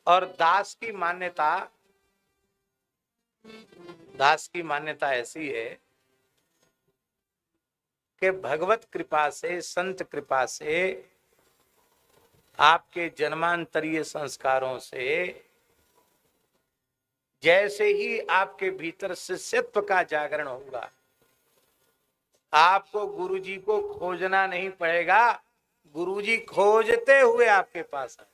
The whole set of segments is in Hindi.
और दास की मान्यता ऐसी है कि भगवत कृपा से, संत कृपा से, आपके जन्मांतरीय संस्कारों से जैसे ही आपके भीतर शिष्यत्व का जागरण होगा, आपको गुरुजी को खोजना नहीं पड़ेगा, गुरुजी खोजते हुए आपके पास आए।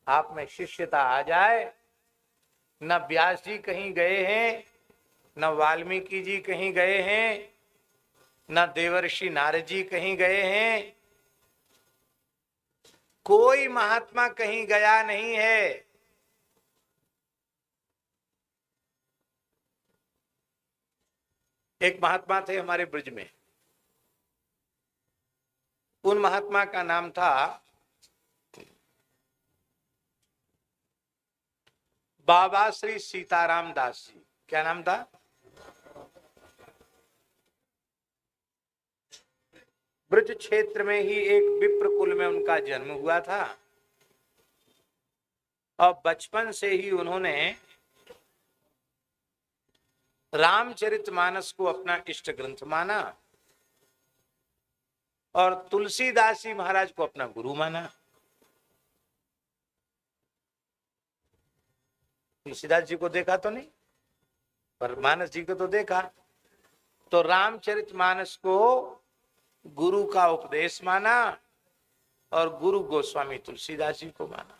आप में शिष्यता आ जाए। न व्यास जी कहीं गए हैं, न वाल्मीकि जी कहीं गए हैं, न देवर्षि नारद जी कहीं गए हैं, कोई महात्मा कहीं गया नहीं है। एक महात्मा थे हमारे ब्रज में, उन महात्मा का नाम था बाबा श्री सीताराम दास जी। क्या नाम था? ब्रज क्षेत्र में ही एक विप्र कुल में उनका जन्म हुआ था और बचपन से ही उन्होंने रामचरितमानस को अपना इष्ट ग्रंथ माना और तुलसीदास जी महाराज को अपना गुरु माना। तुलसीदास जी को देखा तो नहीं, पर मानस जी को तो देखा। तो रामचरितमानस को गुरु का उपदेश माना और गुरु गोस्वामी तुलसीदास जी को माना।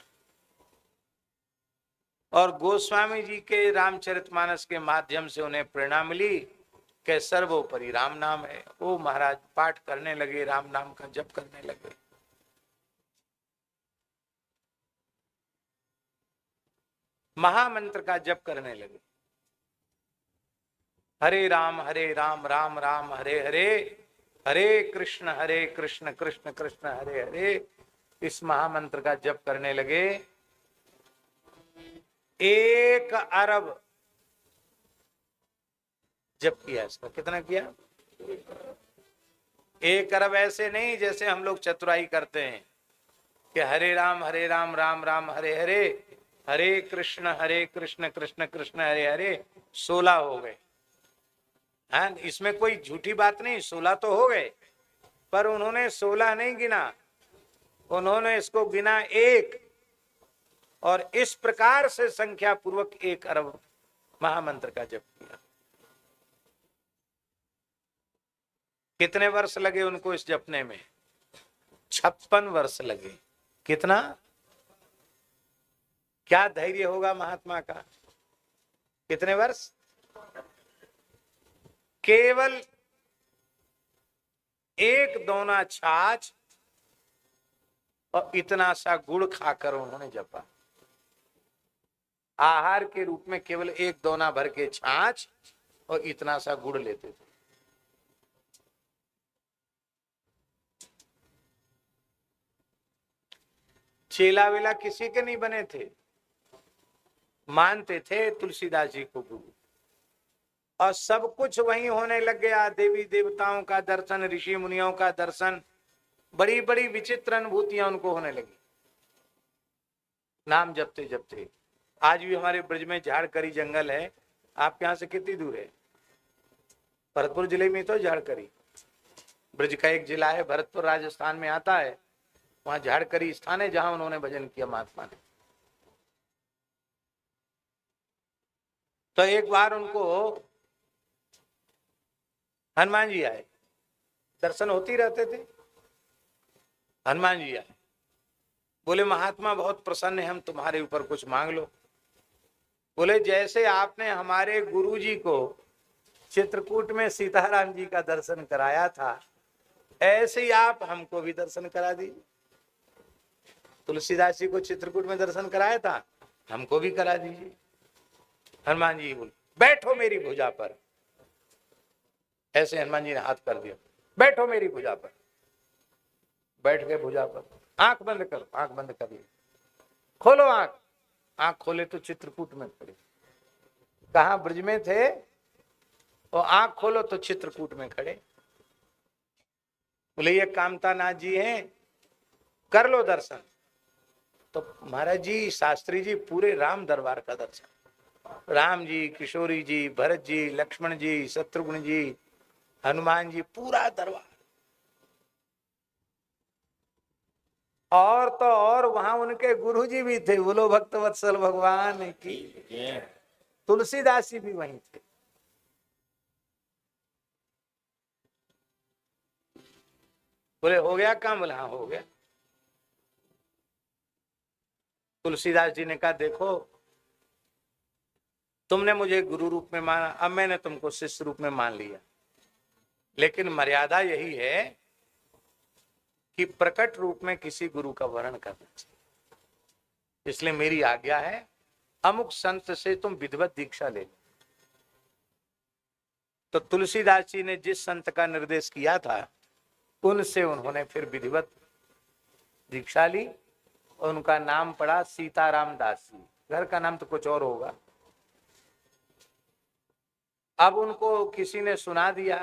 और गोस्वामी जी के रामचरितमानस के माध्यम से उन्हें प्रेरणा मिली कि सर्वोपरि राम नाम है। वो महाराज पाठ करने लगे, राम नाम का जप करने लगे। महामंत्र का जप करने लगे। हरे राम राम राम हरे हरे, हरे कृष्ण कृष्ण कृष्ण हरे हरे। इस महामंत्र का जप करने लगे। 1 अरब जप किया। इसका कितना किया? 1 अरब ऐसे नहीं जैसे हम लोग चतुराई करते हैं कि हरे राम राम राम हरे हरे, हरे कृष्ण कृष्ण कृष्ण हरे हरे, 16 हो गए। हाँ, इसमें कोई झूठी बात नहीं, 16 तो हो गए, पर उन्होंने 16 नहीं गिना, उन्होंने इसको गिना 1 और इस प्रकार से संख्या पूर्वक 1 अरब महामंत्र का जप किया। कितने वर्ष लगे उनको इस जपने में? 56 वर्ष लगे। कितना? क्या धैर्य होगा महात्मा का? कितने वर्ष? केवल 1 दोना छाछ और इतना सा गुड़ खाकर उन्होंने जपा। आहार के रूप में केवल 1 दोना भर के छाछ और इतना सा गुड़ लेते थे। चेला वेला किसी के नहीं बने थे, मानते थे तुलसीदास जी को गुरु। और सब कुछ वहीं होने लग गया। देवी देवताओं का दर्शन, ऋषि मुनियों का दर्शन, बड़ी बड़ी विचित्र अनुभूतियां उनको होने लगी नाम जपते जपते। आज भी हमारे ब्रज में झाड़करी जंगल है। आपके यहाँ से कितनी दूर है? भरतपुर जिले में तो झाड़करी ब्रज का एक जिला है, भरतपुर राजस्थान में आता है। वहां झाड़करी स्थान है जहां उन्होंने भजन किया महात्मा ने। तो एक बार उनको हनुमान जी आए, दर्शन होती रहते थे। हनुमान जी आए, बोले महात्मा बहुत प्रसन्न है, हम तुम्हारे ऊपर कुछ मांग लो। बोले जैसे आपने हमारे गुरुजी को चित्रकूट में सीताराम जी का दर्शन कराया था, ऐसे ही आप हमको भी दर्शन करा दीजिए। तुलसीदास जी को चित्रकूट में दर्शन कराया था, हमको भी करा दीजिए। हनुमान जी बोले बैठो मेरी भुजा पर। ऐसे हनुमान जी ने हाथ कर दिया, बैठो मेरी भुजा पर। बैठ गए भुजा पर। आंख बंद करो, आंख बंद कर ली। खोलो आंख। आंख खोले तो चित्रकूट में खड़े। कहा? ब्रज में थे और आंख खोलो तो चित्रकूट में खड़े। बोले ये कामता नाथ जी हैं, कर लो दर्शन। तो महाराज जी, शास्त्री जी, पूरे राम दरबार का दर्शन, राम जी, किशोरी जी, भरत जी, लक्ष्मण जी, शत्रुघ्न जी, हनुमान जी, पूरा दरबार। और तो और वहां उनके गुरु जी भी थे, बोलो भक्त वत्सल भगवान की। तुलसीदास जी भी वहीं थे। बोले हो गया काम? बोले हाँ हो गया। तुलसीदास जी ने कहा देखो, तुमने मुझे गुरु रूप में माना, अब मैंने तुमको शिष्य रूप में मान लिया, लेकिन मर्यादा यही है कि प्रकट रूप में किसी गुरु का वर्ण करना चाहिए। इसलिए मेरी आज्ञा है, अमुक संत से तुम विधिवत दीक्षा ले लो। तो तुलसीदास जी ने जिस संत का निर्देश किया था, उनसे उन्होंने फिर विधिवत दीक्षा ली, और उनका नाम पड़ा सीताराम दास जी। घर का नाम तो कुछ और होगा। अब उनको किसी ने सुना दिया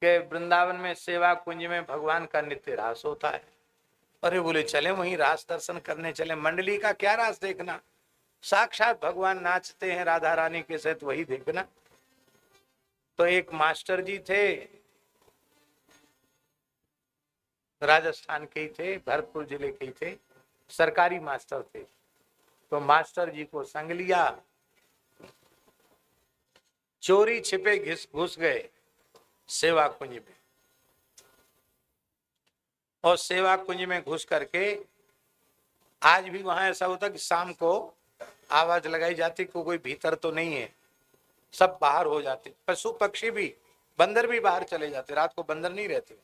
कि वृंदावन में सेवा कुंज में भगवान का नित्य रास होता है। अरे बोले चले वहीं रास दर्शन करने चले। मंडली का क्या रास देखना, साक्षात भगवान नाचते हैं राधा रानी के साथ, वही देखना। तो एक मास्टर जी थे, राजस्थान के ही थे, भरतपुर जिले के ही थे, सरकारी मास्टर थे। तो मास्टर जी को संग लिया, चोरी छिपे घुस गए सेवा कुंज में, और सेवा कुंज में घुस करके, आज भी वहां ऐसा होता कि शाम को आवाज लगाई जाती कि कोई भीतर तो नहीं है, सब बाहर हो जाते, पशु पक्षी भी, बंदर भी बाहर चले जाते, रात को बंदर नहीं रहते।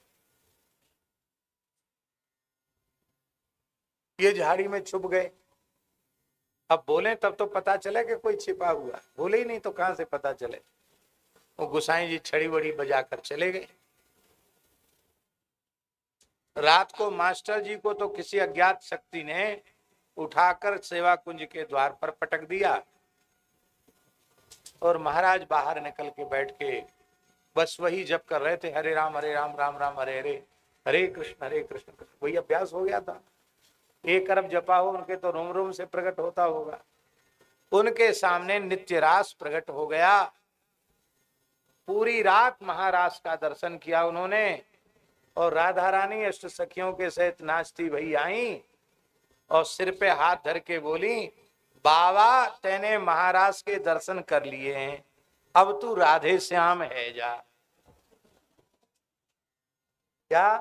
ये झाड़ी में छुप गए। अब बोले तब तो पता चले कि कोई छिपा हुआ, बोले ही नहीं तो कहां से पता चले। वो गुसाई जी छड़ी वड़ी बजाकर चले गए। रात को मास्टर जी को तो किसी अज्ञात शक्ति ने उठाकर सेवा कुंज के द्वार पर पटक दिया, और महाराज बाहर निकल के बैठ के बस वही जप कर रहे थे, हरे राम राम राम हरे हरे, हरे कृष्ण कृष्ण। वही अभ्यास हो गया था। एक अरब जपा हो उनके तो रोम रोम से प्रकट होता होगा। उनके सामने नित्य रास प्रकट हो गया। पूरी रात महारास का दर्शन किया उन्होंने, और राधा रानी अष्ट सखियों के सहित नाचती भई आई, और सिर पे हाथ धर के बोली, बाबा तेने महाराज के दर्शन कर लिए हैं, अब तू राधे श्याम है जा। क्या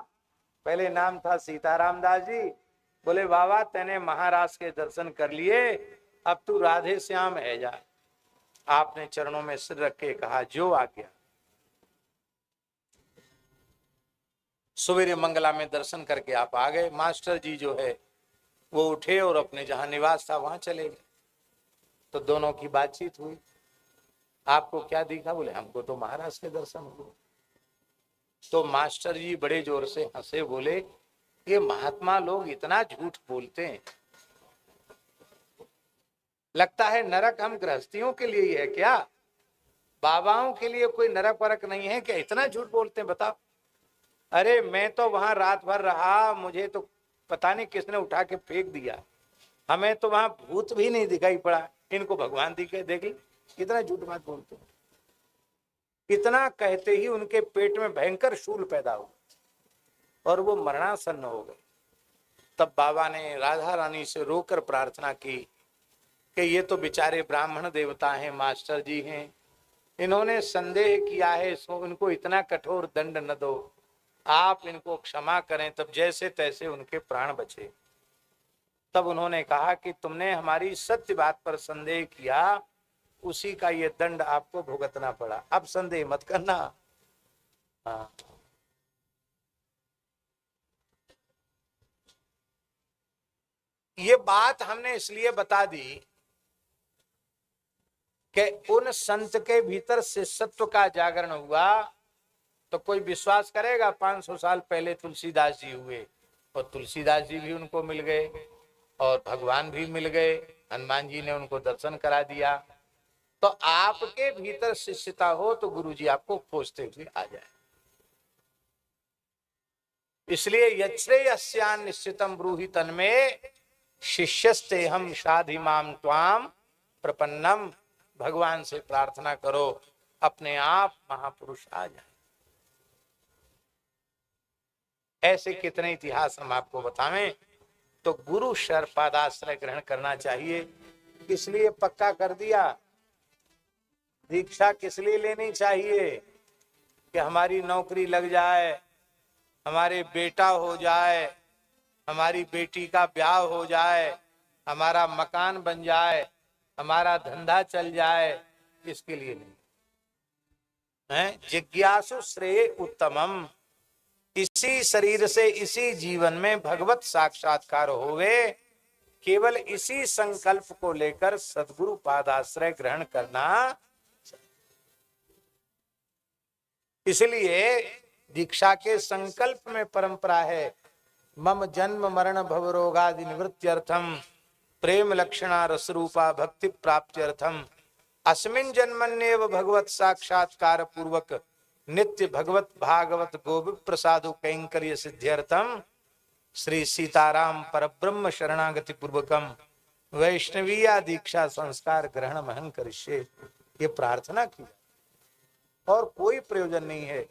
पहले नाम था सीताराम दास जी, बोले बाबा तेने महाराज के दर्शन कर लिए, अब तू राधे श्याम है जा। आपने चरणों में सिर रख के कहा जो आ गया। सवेरे मंगला में दर्शन करके आप आ गए। मास्टर जी जो है वो उठे और अपने जहां निवास था वहां चले गए। तो दोनों की बातचीत हुई। आपको क्या दिखा? बोले हमको तो महाराज के दर्शन हुए। तो मास्टर जी बड़े जोर से हंसे, बोले ये महात्मा लोग इतना झूठ बोलते हैं, लगता है नरक हम गृहस्थियों के लिए ही है क्या? बाबाओं के लिए कोई नरक वरक नहीं है क्या? इतना झूठ बोलते हैं, बताओ। अरे मैं तो वहां रात भर रहा, मुझे तो पता नहीं किसने उठा के फेंक दिया, हमें तो वहां भूत भी नहीं दिखाई पड़ा, इनको भगवान दिखे। देख ली कितना झूठ बात बोलते हैं। इतना कहते ही उनके पेट में भयंकर शूल पैदा हुआ और वो मरणासन्न हो गए। तब बाबा ने राधा रानी से रोकर प्रार्थना की कि ये तो बेचारे ब्राह्मण देवता हैं, मास्टर जी हैं, इन्होंने संदेह किया है, सो इनको इतना कठोर दंड न दो, आप इनको क्षमा करें। तब जैसे तैसे उनके प्राण बचे। तब उन्होंने कहा कि तुमने हमारी सत्य बात पर संदेह किया, उसी का ये दंड आपको भुगतना पड़ा, अब संदेह मत करना। हाँ। ये बात हमने इसलिए बता दी कि उन संत के भीतर शिष्यत्व का जागरण हुआ तो कोई विश्वास करेगा 500 साल पहले तुलसीदास जी हुए, और तुलसीदास जी भी उनको मिल गए, और भगवान भी मिल गए, हनुमान जी ने उनको दर्शन करा दिया। तो आपके भीतर शिष्यता हो तो गुरु जी आपको खोजते हुए आ जाए। इसलिए यच्छ्रेयस्यान् निश्चितम ब्रूहि तन्मे शिष्यस्ते हम शाधिमाम त्वाम प्रपन्नम। भगवान से प्रार्थना करो, अपने आप महापुरुष आ जाए। ऐसे कितने इतिहास हम आपको बतावें। तो गुरु शरपादाश्रय ग्रहण करना चाहिए। किस लिए पक्का कर दिया? दीक्षा किस लिए लेनी चाहिए? कि हमारी नौकरी लग जाए, हमारे बेटा हो जाए, हमारी बेटी का ब्याह हो जाए, हमारा मकान बन जाए, हमारा धंधा चल जाए, इसके लिए नहीं है। जिज्ञासु श्रेय उत्तमम। इसी शरीर से इसी जीवन में भगवत साक्षात्कार होवे, केवल इसी संकल्प को लेकर सद्गुरु पादाश्रय ग्रहण करना। इसलिए दीक्षा के संकल्प में परंपरा है, मम जन्म मरण भव रोगादि निवृत्त्यर्थम प्रेम लक्षणा रसरूपा भक्ति प्राप्त्यर्थम अस्मिन् जन्मन्येव भगवत साक्षात्कार पूर्वक नित्य भगवत भागवत गोविंद प्रसादु कैंकर्य सिद्ध्यर्थम श्री सीताराम परब्रह्म शरणागति पूर्वकम वैष्णवीया दीक्षा संस्कार ग्रहण महं करिष्ये। ये प्रार्थना की और कोई प्रयोजन नहीं है।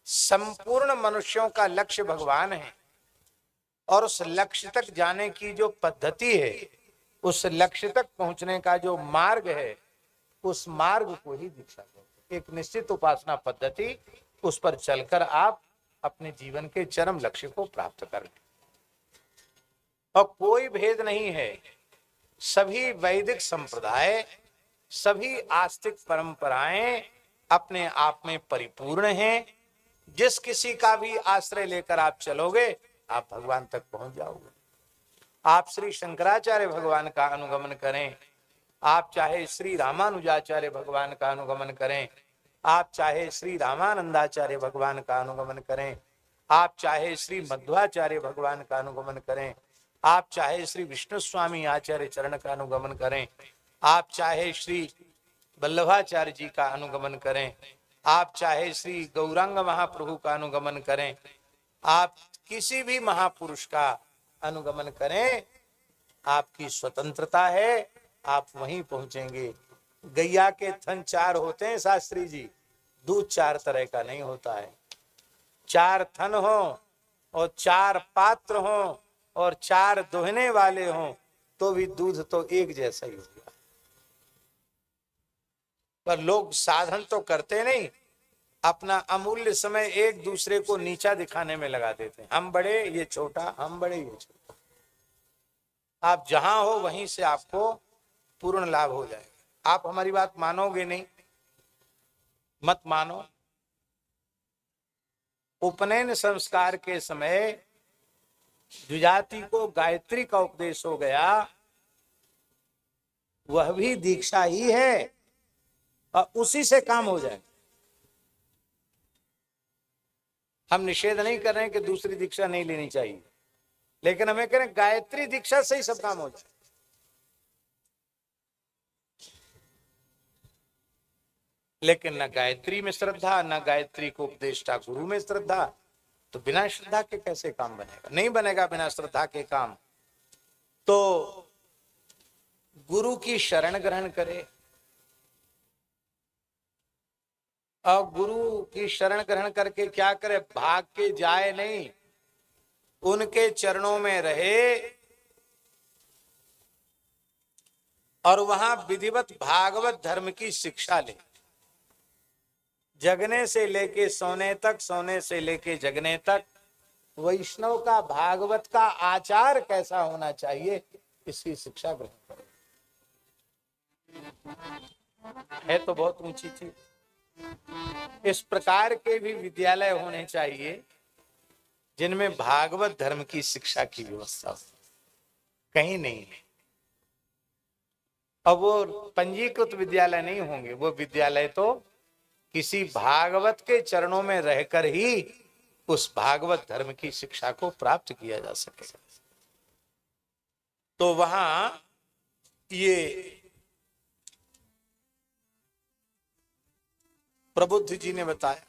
संपूर्ण मनुष्यों का लक्ष्य भगवान है और उस लक्ष्य तक जाने की जो पद्धति है, उस लक्ष्य तक पहुंचने का जो मार्ग है, उस मार्ग को ही दीक्षा कहते हैं। एक निश्चित उपासना पद्धति, उस पर चलकर आप अपने जीवन के चरम लक्ष्य को प्राप्त कर लें। और कोई भेद नहीं है। सभी वैदिक संप्रदाय, सभी आस्तिक परंपराएं अपने आप में परिपूर्ण हैं। जिस किसी का भी आश्रय लेकर आप चलोगे, आप भगवान तक पहुंच जाओगे। आप श्री शंकराचार्य भगवान का अनुगमन करें, आप चाहे श्री रामानुजाचार्य भगवान का अनुगमन करें, आप चाहे श्री रामानंदाचार्य भगवान का अनुगमन करें, आप चाहे श्री मध्वाचार्य भगवान का अनुगमन करें, आप चाहे श्री विष्णु स्वामी आचार्य चरण का अनुगमन करें, आप चाहे श्री वल्लभाचार्य जी का अनुगमन करें, आप चाहे श्री गौरांग महाप्रभु का अनुगमन करें, आप किसी भी महापुरुष का अनुगमन करें, आपकी स्वतंत्रता है, आप वहीं पहुंचेंगे। गैया के थन 4 होते हैं शास्त्री जी, दूध 4 तरह का नहीं होता है। 4 थन हो और 4 पात्र हो और 4 दोहने वाले हो, तो भी दूध तो एक जैसा ही होगा। पर लोग साधन तो करते नहीं, अपना अमूल्य समय एक दूसरे को नीचा दिखाने में लगा देते हैं। हम बड़े, ये छोटा, हम बड़े, ये छोटा। आप जहां हो वहीं से आपको पूर्ण लाभ हो जाएगा। आप हमारी बात मानोगे नहीं, मत मानो। उपनयन संस्कार के समय द्विजाति को गायत्री का उपदेश हो गया, वह भी दीक्षा ही है और उसी से काम हो जाए। हम निषेध नहीं कर रहे हैं कि दूसरी दीक्षा नहीं लेनी चाहिए, लेकिन हमें कह रहे हैं गायत्री दीक्षा से ही सब काम हो जाए। लेकिन न गायत्री में श्रद्धा, न गायत्री को उपदेष्टा गुरु में श्रद्धा, तो बिना श्रद्धा के कैसे काम बनेगा? नहीं बनेगा बिना श्रद्धा के काम। तो गुरु की शरण ग्रहण करे और गुरु की शरण ग्रहण करके क्या करे? भाग के जाए नहीं, उनके चरणों में रहे और वहां विधिवत भागवत धर्म की शिक्षा ले। जगने से लेके सोने तक, सोने से लेके जगने तक वैष्णव का, भागवत का आचार कैसा होना चाहिए, इसकी शिक्षा ग्रहण करो। है तो बहुत ऊंची चीज। इस प्रकार के भी विद्यालय होने चाहिए जिनमें भागवत धर्म की शिक्षा की व्यवस्था हो। कहीं नहीं है। अब वो पंजीकृत विद्यालय नहीं होंगे, वो विद्यालय तो किसी भागवत के चरणों में रहकर ही उस भागवत धर्म की शिक्षा को प्राप्त किया जा सके। तो वहां ये प्रबुद्ध जी ने बताया।